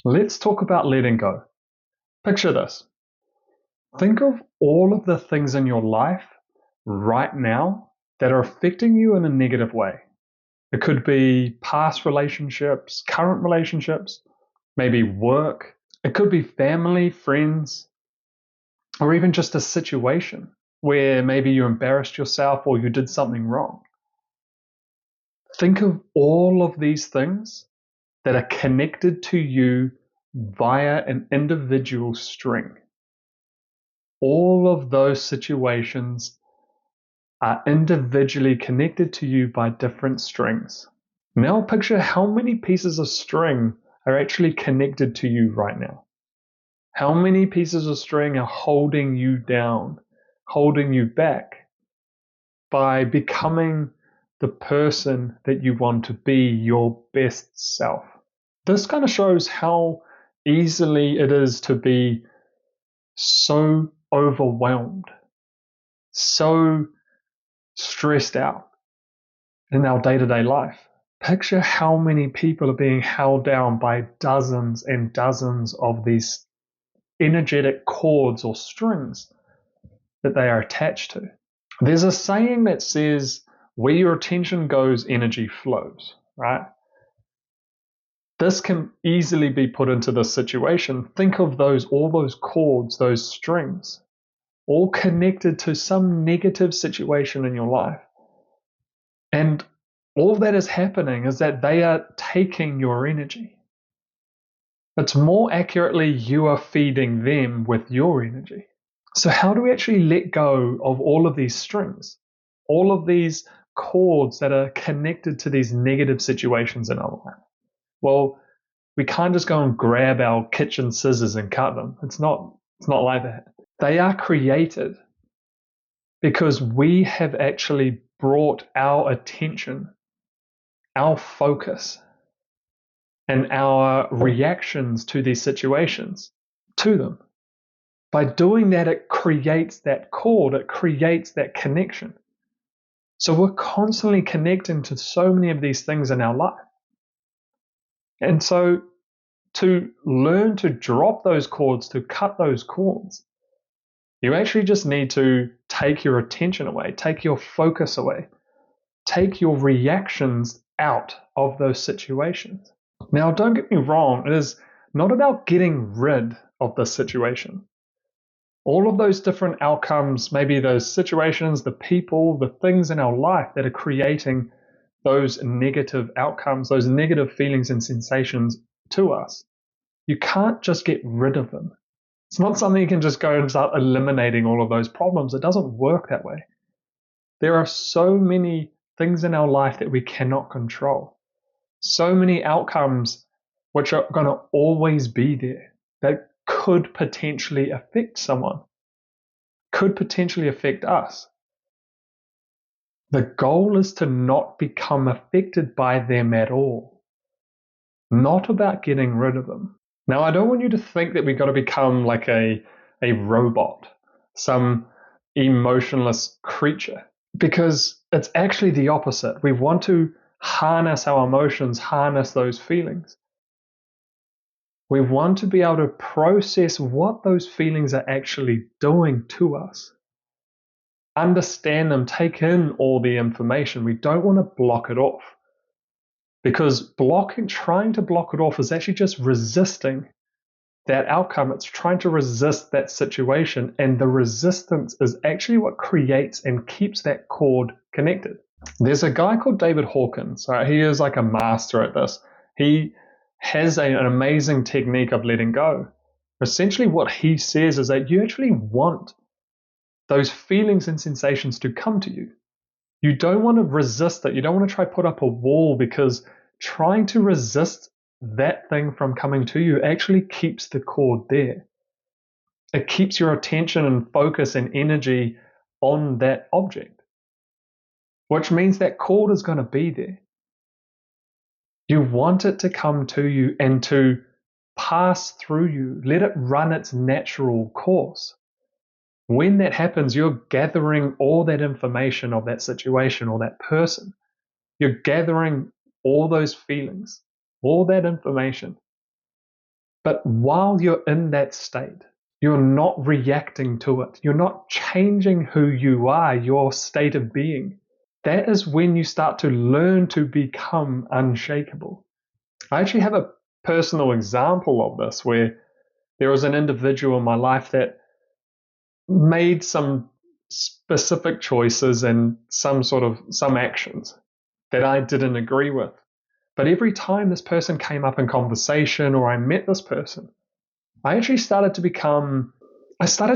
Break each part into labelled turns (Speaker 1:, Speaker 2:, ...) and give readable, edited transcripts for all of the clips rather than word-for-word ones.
Speaker 1: Let's talk about letting go. Picture this. Think of all of the things in your life right now that are affecting you in a negative way. It could be past relationships, current relationships, maybe work. It could be family, friends, or even just a situation where maybe you embarrassed yourself or you did something wrong. Think of all of these things that are connected to you via an individual string. All of those situations are individually connected to you by different strings. Now picture how many pieces of string are actually connected to you right now. How many pieces of string are holding you down, holding you back by becoming the person that you want to be, your best self. This kind of shows how easily it is to be so overwhelmed, so stressed out in our day-to-day life. Picture how many people are being held down by dozens and dozens of these energetic cords or strings that they are attached to. There's a saying that says, where your attention goes, energy flows, right? This can easily be put into this situation. Think of all those cords, those strings, all connected to some negative situation in your life. And all that is happening is that they are taking your energy. It's more accurately, you are feeding them with your energy. So how do we actually let go of all of these strings, all of these cords that are connected to these negative situations in our life? Well, we can't just go and grab our kitchen scissors and cut them. It's not like that. They are created because we have actually brought our attention, our focus, and our reactions to these situations to them. By doing that, it creates that cord, it creates that connection. So we're constantly connecting to so many of these things in our life. And so to learn to drop those cords, to cut those cords, you actually just need to take your attention away, take your focus away, take your reactions out of those situations. Now, don't get me wrong, it is not about getting rid of the situation. All of those different outcomes, maybe those situations, the people, the things in our life that are creating those negative outcomes, those negative feelings and sensations to us. You can't just get rid of them. It's not something you can just go and start eliminating all of those problems. It doesn't work that way. There are so many things in our life that we cannot control. So many outcomes which are going to always be there that could potentially affect someone, could potentially affect us. The goal is to not become affected by them at all, not about getting rid of them. Now, I don't want you to think that we've got to become like a robot, some emotionless creature, because it's actually the opposite. We want to harness our emotions, harness those feelings. We want to be able to process what those feelings are actually doing to us. Understand them, take in all the information. We don't want to block it off, because trying to block it off is actually just resisting that outcome. It's trying to resist that situation, and the resistance is actually what creates and keeps that cord connected. There's a guy called David Hawkins. He is like a master at this. He has an amazing technique of letting go. Essentially what he says is that you actually want those feelings and sensations to come to you. You don't want to resist it. You don't want to try to put up a wall, because trying to resist that thing from coming to you actually keeps the cord there. It keeps your attention and focus and energy on that object, which means that cord is going to be there. You want it to come to you and to pass through you. Let it run its natural course. When that happens, you're gathering all that information of that situation or that person. You're gathering all those feelings, all that information. But while you're in that state, you're not reacting to it. You're not changing who you are, your state of being. That is when you start to learn to become unshakable. I actually have a personal example of this where there was an individual in my life that made some specific choices and some actions that I didn't agree with. But every time this person came up in conversation or I met this person, I actually I started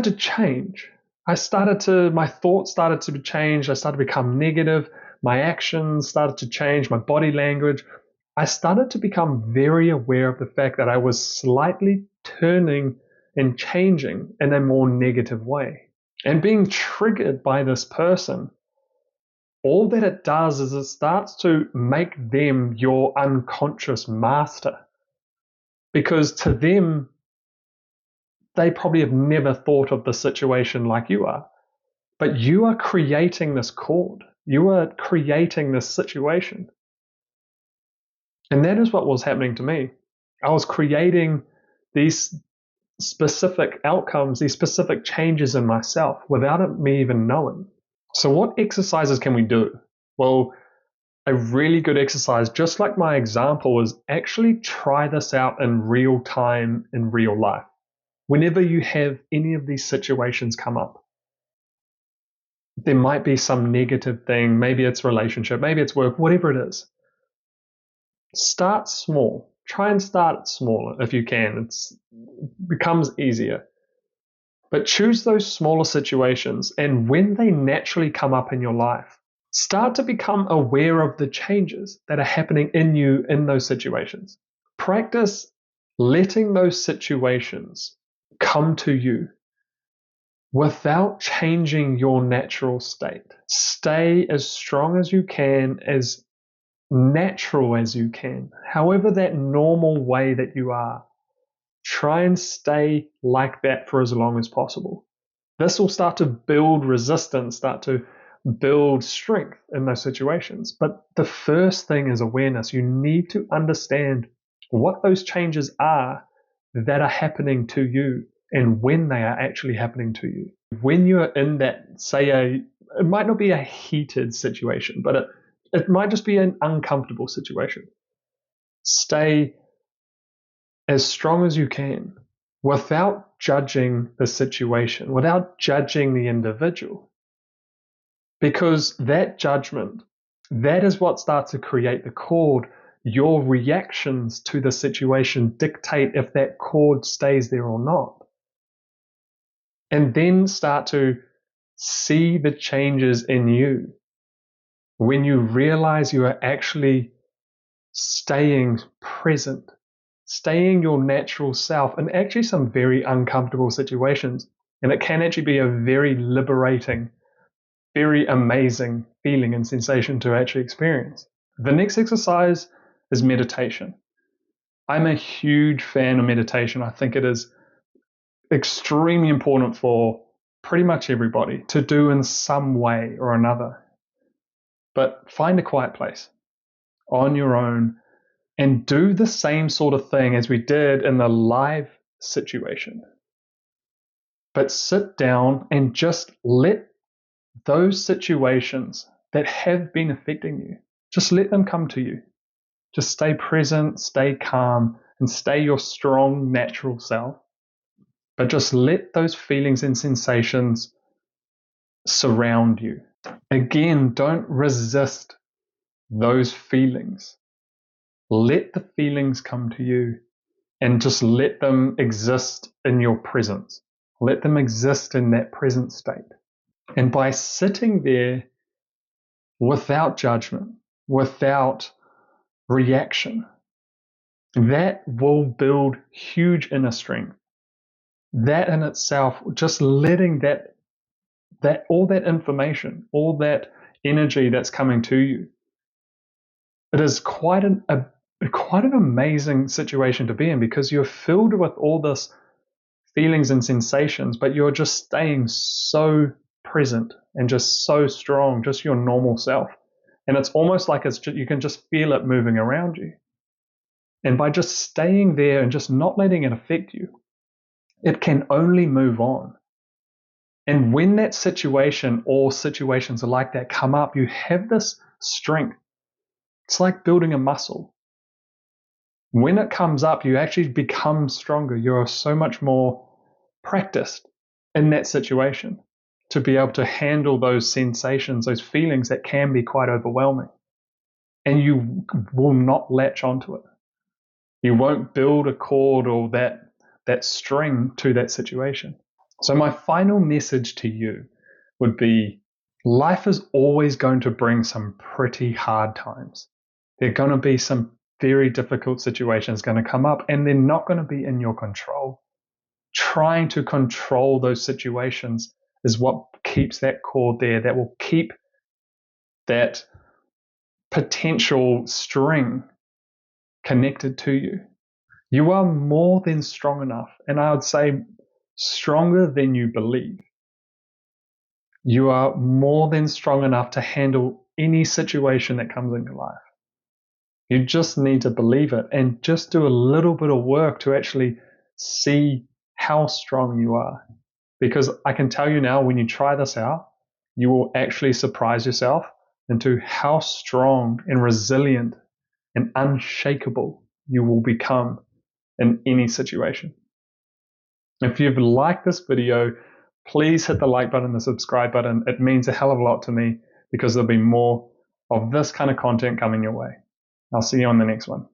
Speaker 1: to change. My thoughts started to change. I started to become negative. My actions started to change, my body language. I started to become very aware of the fact that I was slightly turning and changing in a more negative way. And being triggered by this person, all that it does is it starts to make them your unconscious master. Because to them, they probably have never thought of the situation like you are. But you are creating this cord. You are creating this situation. And that is what was happening to me. I was creating these specific outcomes, these specific changes in myself without me even knowing. So what exercises can we do? Well, a really good exercise, just like my example, is actually try this out in real time, in real life. Whenever you have any of these situations come up, there might be some negative thing, maybe it's relationship, maybe it's work, whatever it is. Start small. Try and start smaller if you can. It becomes easier. But choose those smaller situations, and when they naturally come up in your life, start to become aware of the changes that are happening in you in those situations. Practice letting those situations come to you without changing your natural state. Stay as strong as you can, as natural as you can, however that normal way that you are. Try and stay like that for as long as possible. This will start to build resistance, start to build strength in those situations. But the first thing is awareness. You need to understand what those changes are that are happening to you and when they are actually happening to you. When you're in that, it might not be a heated situation, but it might just be an uncomfortable situation. Stay as strong as you can without judging the situation, without judging the individual. Because that judgment, that is what starts to create the cord. Your reactions to the situation dictate if that cord stays there or not. And then start to see the changes in you when you realize you are actually staying present, staying your natural self in actually some very uncomfortable situations. And it can actually be a very liberating, very amazing feeling and sensation to actually experience. The next exercise is meditation. I'm a huge fan of meditation. I think it is extremely important for pretty much everybody to do in some way or another. But find a quiet place on your own and do the same sort of thing as we did in the live situation. But sit down and just let those situations that have been affecting you, just let them come to you. Just stay present, stay calm, and stay your strong, natural self. But just let those feelings and sensations surround you. Again, don't resist those feelings. Let the feelings come to you and just let them exist in your presence. Let them exist in that present state. And by sitting there without judgment, without reaction, that will build huge inner strength. That in itself, just letting that all that information, all that energy that's coming to you, it is quite an amazing situation to be in, because you're filled with all this feelings and sensations, but you're just staying so present and just so strong, just your normal self. And it's almost like you can just feel it moving around you. And by just staying there and just not letting it affect you, it can only move on. And when that situation or situations like that come up, you have this strength. It's like building a muscle. When it comes up, you actually become stronger. You're so much more practiced in that situation to be able to handle those sensations, those feelings that can be quite overwhelming. And you will not latch onto it. You won't build a cord or that string to that situation. So my final message to you would be, life is always going to bring some pretty hard times. There are going to be some very difficult situations going to come up, and they're not going to be in your control. Trying to control those situations is what keeps that cord there, that will keep that potential string connected to you. You are more than strong enough, and I would say stronger than you believe. You are more than strong enough to handle any situation that comes in your life. You just need to believe it and just do a little bit of work to actually see how strong you are. Because I can tell you now, when you try this out, you will actually surprise yourself into how strong and resilient and unshakable you will become in any situation. If you've liked this video, please hit the like button, the subscribe button. It means a hell of a lot to me because there'll be more of this kind of content coming your way. I'll see you on the next one.